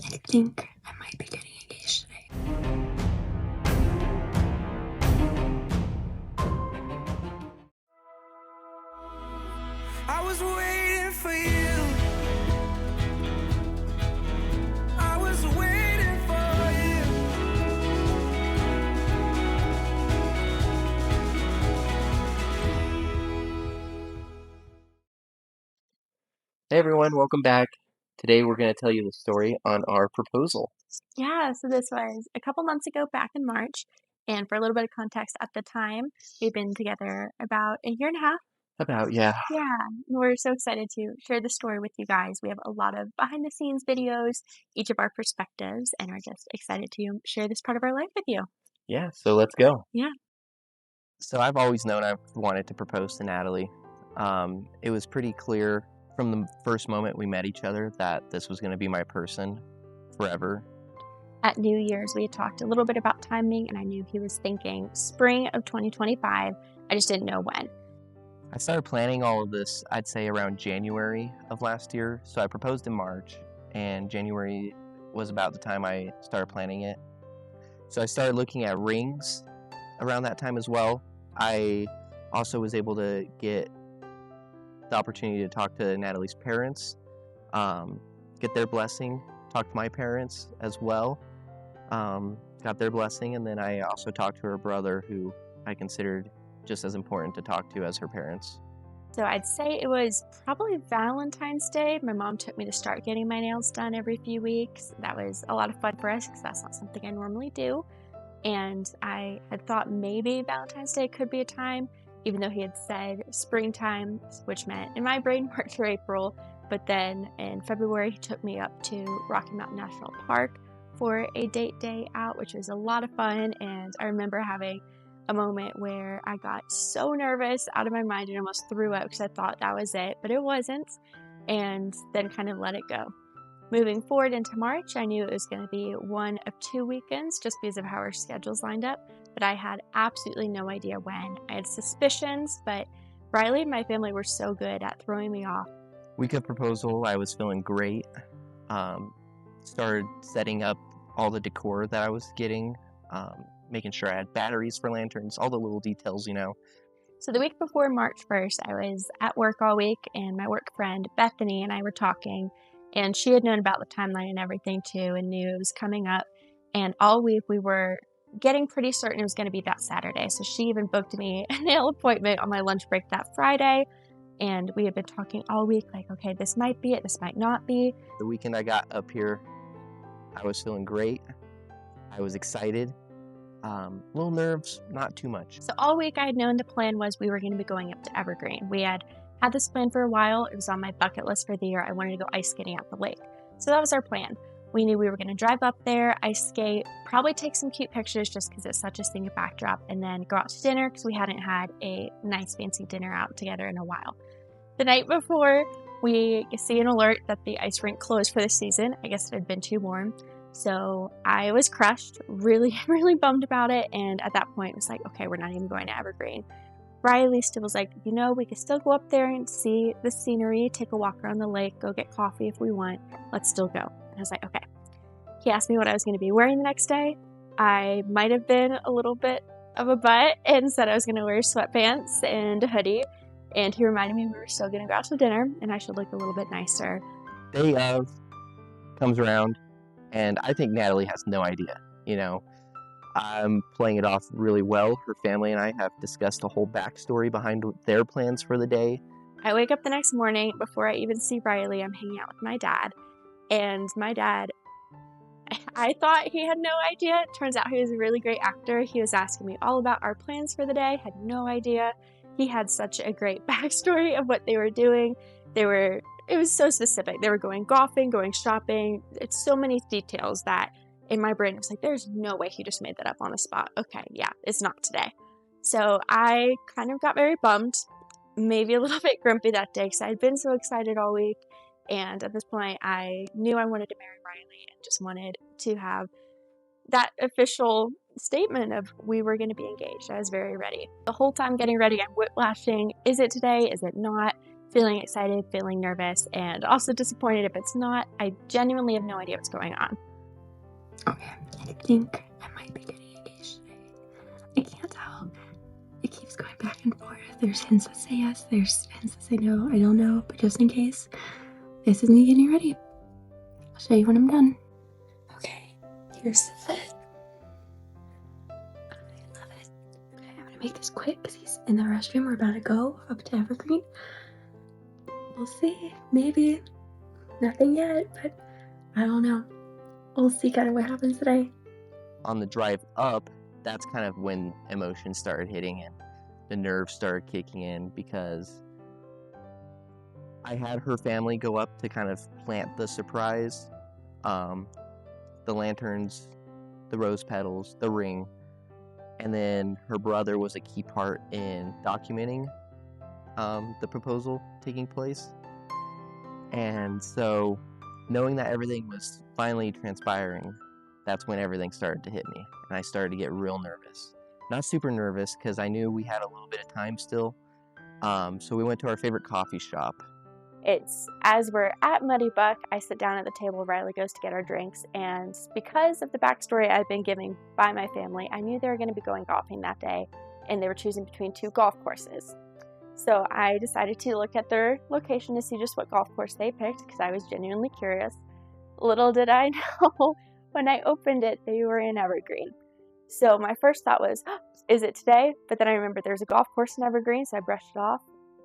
I think I might be getting engaged today. I was waiting for you. I was waiting for you. Hey everyone, welcome back. Today we're going to tell you the story on our proposal. Yeah, so this was a couple months ago back in March. And for a little bit of context, at the time, we've been together about a year and a half. Yeah. Yeah, we're so excited to share the story with you guys. We have a lot of behind the scenes videos, each of our perspectives, and are just excited to share this part of our life with you. Yeah, so let's go. Yeah. So I've always known I've wanted to propose to Natalie. It was pretty clear from the first moment we met each other that this was going to be my person forever. At New Year's, we had talked a little bit about timing, and I knew he was thinking spring of 2025. I just didn't know when. I started planning all of this, I'd say around January of last year. So I proposed in March, and January was about the time I started planning it. So I started looking at rings around that time as well. I also was able to get the opportunity to talk to Natalie's parents, get their blessing, talk to my parents as well, got their blessing, and then I also talked to her brother, who I considered just as important to talk to as her parents. So I'd say it was probably Valentine's Day. My mom took me to start getting my nails done every few weeks. That was a lot of fun for us because that's not something I normally do. And I had thought maybe Valentine's Day could be a time, even though he had said springtime, which meant in my brain March or April. But then in February, he took me up to Rocky Mountain National Park for a date day out, which was a lot of fun. And I remember having a moment where I got so nervous out of my mind and almost threw up because I thought that was it, but it wasn't. And then kind of let it go. Moving forward into March, I knew it was going to be one of 2 weekends just because of how our schedules lined up, but I had absolutely no idea when. I had suspicions, but Riley and my family were so good at throwing me off. Week of proposal, I was feeling great. Started setting up all the decor that I was getting, making sure I had batteries for lanterns, all the little details, So the week before March 1st, I was at work all week, and my work friend Bethany and I were talking, and she had known about the timeline and everything too, and knew it was coming up. And all week we were getting pretty certain it was going to be that Saturday. So she even booked me a nail appointment on my lunch break that Friday. And we had been talking all week, like, okay, this might be it, this might not be. The weekend I got up here, I was feeling great. I was excited. Little nerves, not too much. So all week I had known the plan was we were going to be going up to Evergreen. We had this plan for a while. It was on my bucket list for the year. I wanted to go ice skating at the lake. So that was our plan. We knew we were going to drive up there, ice skate, probably take some cute pictures just because it's such a scenic backdrop, and then go out to dinner because we hadn't had a nice fancy dinner out together in a while. The night before, we see an alert that the ice rink closed for the season. I guess it had been too warm. So I was crushed, really, really bummed about it. And at that point, it was like, okay, we're not even going to Evergreen. Riley still was like, we could still go up there and see the scenery, take a walk around the lake, go get coffee if we want. Let's still go. And I was like, okay. He asked me what I was going to be wearing the next day. I might have been a little bit of a butt and said I was going to wear sweatpants and a hoodie. And he reminded me we were still going to go out to dinner and I should look a little bit nicer. Day of comes around, and I think Natalie has no idea. I'm playing it off really well. Her family and I have discussed the whole backstory behind their plans for the day. I wake up the next morning. Before I even see Riley, I'm hanging out with my dad. And my dad, I thought he had no idea. It turns out he was a really great actor. He was asking me all about our plans for the day. Had no idea. He had such a great backstory of what they were doing. It was so specific. They were going golfing, going shopping. It's so many details that in my brain, I was like, there's no way he just made that up on the spot. Okay, yeah, it's not today. So I kind of got very bummed, maybe a little bit grumpy that day because I had been so excited all week. And at this point, I knew I wanted to marry Riley and just wanted to have that official statement of we were going to be engaged. I was very ready. The whole time getting ready, I'm whiplashing. Is it today? Is it not? feeling excited, feeling nervous, and also disappointed if it's not. I genuinely have no idea what's going on. Okay, I think I might be getting engaged today. I can't tell. It keeps going back and forth. There's hints that say yes, there's hints that say no. I don't know, but just in case, this is me getting ready. I'll show you when I'm done. Okay, here's the fit. I love it. Okay, I'm gonna make this quick because he's in the restroom. We're about to go up to Evergreen. We'll see. Maybe. Nothing yet, but I don't know. We'll see kind of what happens today. On the drive up, that's kind of when emotions started hitting and the nerves started kicking in, because I had her family go up to kind of plant the surprise, the lanterns, the rose petals, the ring, and then her brother was a key part in documenting the proposal taking place. And so knowing that everything was finally transpiring, that's when everything started to hit me, and I started to get real nervous. Not super nervous because I knew we had a little bit of time still, so we went to our favorite coffee shop. It's as we're at Muddy Buck, I sit down at the table, Riley goes to get our drinks, and because of the backstory I've been given by my family, I knew they were going to be going golfing that day, and they were choosing between 2 golf courses. So I decided to look at their location to see just what golf course they picked, because I was genuinely curious. Little did I know, when I opened it, they were in Evergreen. So my first thought was, is it today? But then I remembered there's a golf course in Evergreen, so I brushed it off.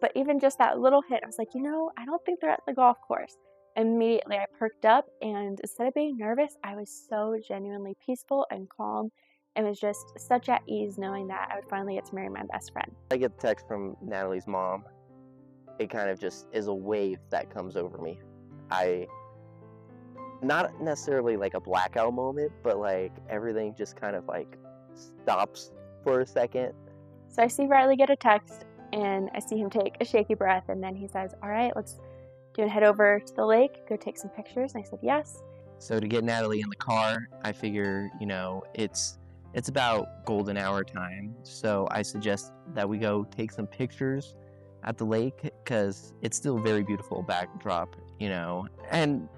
But even just that little hint, I was like, I don't think they're at the golf course. Immediately I perked up, and instead of being nervous, I was so genuinely peaceful and calm, and was just such at ease knowing that I would finally get to marry my best friend. I get the text from Natalie's mom. It kind of just is a wave that comes over me. Not necessarily like a blackout moment, but like everything just kind of like stops for a second. So I see Riley get a text, and I see him take a shaky breath, and then he says, all right, do you want to head over to the lake, go take some pictures? And I said, yes. So to get Natalie in the car, I figure, it's about golden hour time. So I suggest that we go take some pictures at the lake, because it's still a very beautiful backdrop, And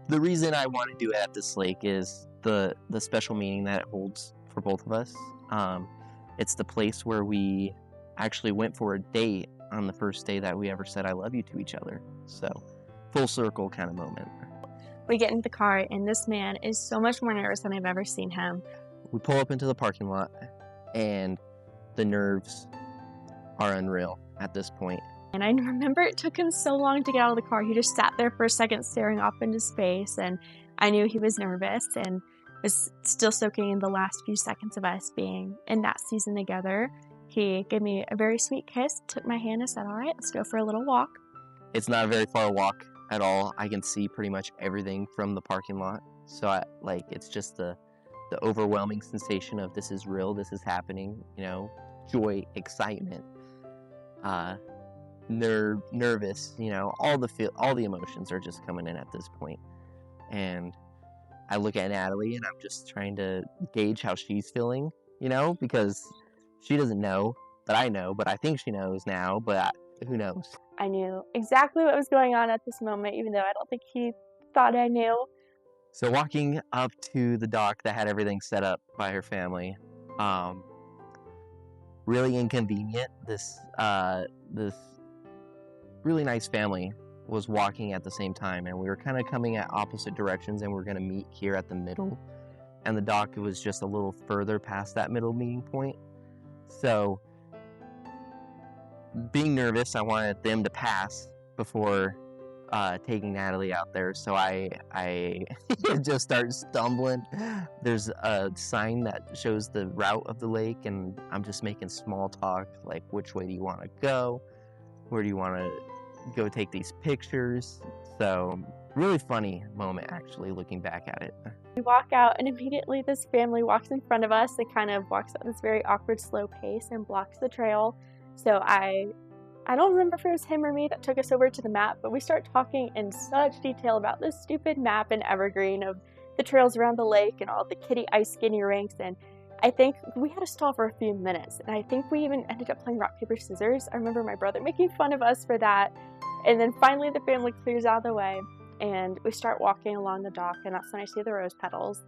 the reason I want to do it at this lake is the special meaning that it holds for both of us. It's the place where we actually went for a date on the first day that we ever said I love you to each other. So full circle kind of moment. We get into the car, and this man is so much more nervous than I've ever seen him. We pull up into the parking lot, and the nerves are unreal at this point. And I remember it took him so long to get out of the car. He just sat there for a second staring off into space, and I knew he was nervous and was still soaking in the last few seconds of us being in that season together. He gave me a very sweet kiss, took my hand and said, all right, let's go for a little walk. It's not a very far walk at all. I can see pretty much everything from the parking lot. So it's just the overwhelming sensation of this is real, this is happening, joy, excitement, nervous, all the emotions are just coming in at this point. And I look at Natalie, and I'm just trying to gauge how she's feeling, because she doesn't know, but I know, but I think she knows now, but who knows? I knew exactly what was going on at this moment, even though I don't think he thought I knew. So walking up to the dock that had everything set up by her family, really inconvenient. This really nice family was walking at the same time, and we were kind of coming at opposite directions, and we were going to meet here at the middle, and the dock was just a little further past that middle meeting point. So being nervous, I wanted them to pass before taking Natalie out there, so I just start stumbling. There's a sign that shows the route of the lake, and I'm just making small talk, like, which way do you want to go? Where do you want to go take these pictures? So really funny moment, actually, looking back at it. We walk out, and immediately this family walks in front of us. It kind of walks at this very awkward, slow pace and blocks the trail. So I don't remember if it was him or me that took us over to the map, but we start talking in such detail about this stupid map in Evergreen of the trails around the lake and all the kiddie ice skating rinks. And I think we had to stall for a few minutes, and I think we even ended up playing rock, paper, scissors. I remember my brother making fun of us for that. And then finally the family clears out of the way, and we start walking along the dock, and that's when I see the rose petals.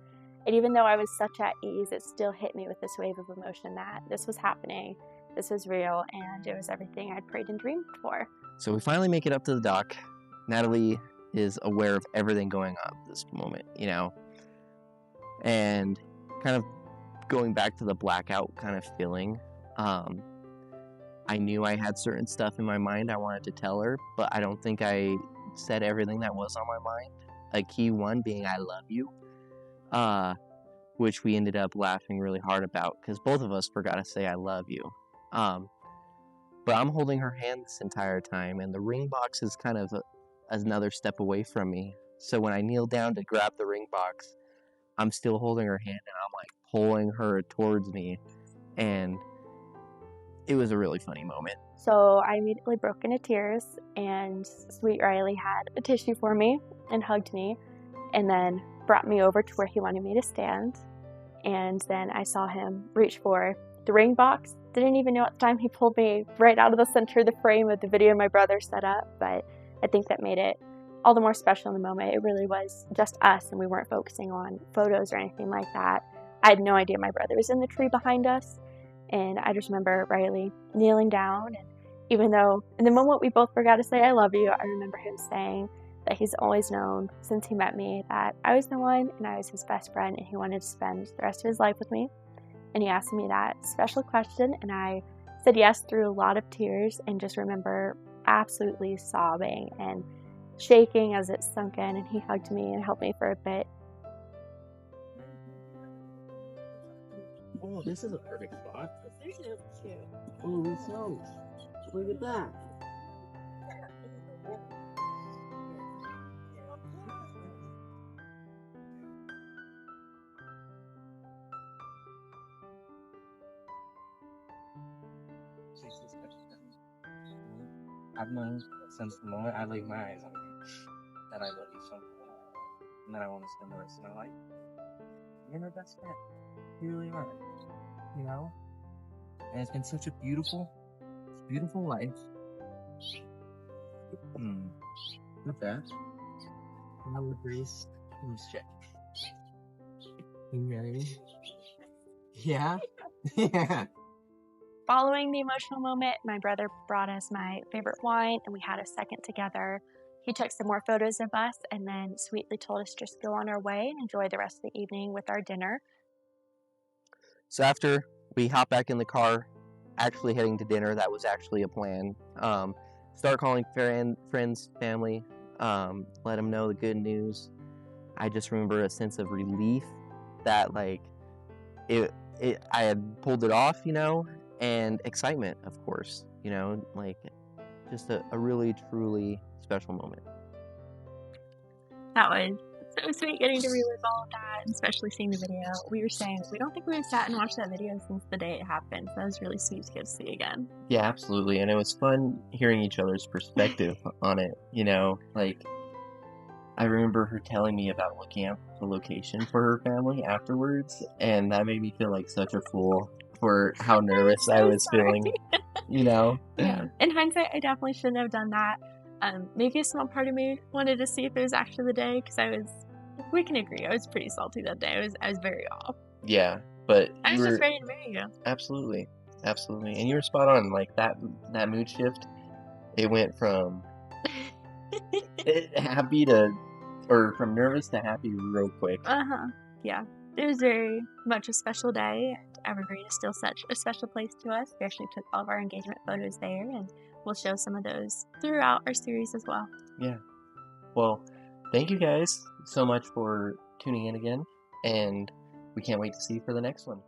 And even though I was such at ease, it still hit me with this wave of emotion that this was happening, this was real, and it was everything I'd prayed and dreamed for. So we finally make it up to the dock. Natalie is aware of everything going on at this moment, and kind of going back to the blackout kind of feeling. I knew I had certain stuff in my mind I wanted to tell her, but I don't think I said everything that was on my mind. A key one being I love you, which we ended up laughing really hard about because both of us forgot to say I love you. But I'm holding her hand this entire time, and the ring box is kind of another step away from me. So when I kneel down to grab the ring box, I'm still holding her hand, and I'm like pulling her towards me, and it was a really funny moment. So I immediately broke into tears, and sweet Riley had a tissue for me and hugged me, and then brought me over to where he wanted me to stand. And then I saw him reach for the ring box. Didn't even know at the time he pulled me right out of the center of the frame of the video my brother set up, but I think that made it all the more special in the moment. It really was just us, and we weren't focusing on photos or anything like that. I had no idea my brother was in the tree behind us, and I just remember Riley kneeling down, and even though in the moment we both forgot to say I love you, I remember him saying that he's always known since he met me that I was the one and I was his best friend, and he wanted to spend the rest of his life with me. And he asked me that special question, and I said yes through a lot of tears, and just remember absolutely sobbing and shaking as it sunk in, and he hugged me and held me for a bit. Oh, this is a perfect spot. Oh, this knows. Look at that. I've known since the moment I laid my eyes on you that I love you so much, and that I want to spend the rest of my life. You're my best friend. You really are. And it's been such a beautiful life. With that, I would raise who's check. You ready? Yeah? Yeah. Following the emotional moment, my brother brought us my favorite wine, and we had a second together. He took some more photos of us and then sweetly told us just go on our way and enjoy the rest of the evening with our dinner. So after we hop back in the car, actually heading to dinner, that was actually a plan. Start calling friends, family, let them know the good news. I just remember a sense of relief that I had pulled it off, and excitement, of course, just a really, truly special moment. That was so sweet getting to relive all of that, and especially seeing the video. We were saying we don't think we had sat and watched that video since the day it happened. So that was really sweet to get to see again. Yeah, absolutely. And it was fun hearing each other's perspective on it, I remember her telling me about looking up the location for her family afterwards, and that made me feel like such a fool for how nervous I was feeling, Yeah. In hindsight, I definitely shouldn't have done that. Maybe a small part of me wanted to see if it was actually the day, because we can agree, I was pretty salty that day. I was very off. Yeah, but I was just ready to marry you. Absolutely. And you were spot on. That mood shift, it went from happy from nervous to happy real quick. Yeah. It was very much a special day, and Evergreen is still such a special place to us. We actually took all of our engagement photos there, and we'll show some of those throughout our series as well. Yeah. Well, thank you guys so much for tuning in again, and we can't wait to see you for the next one.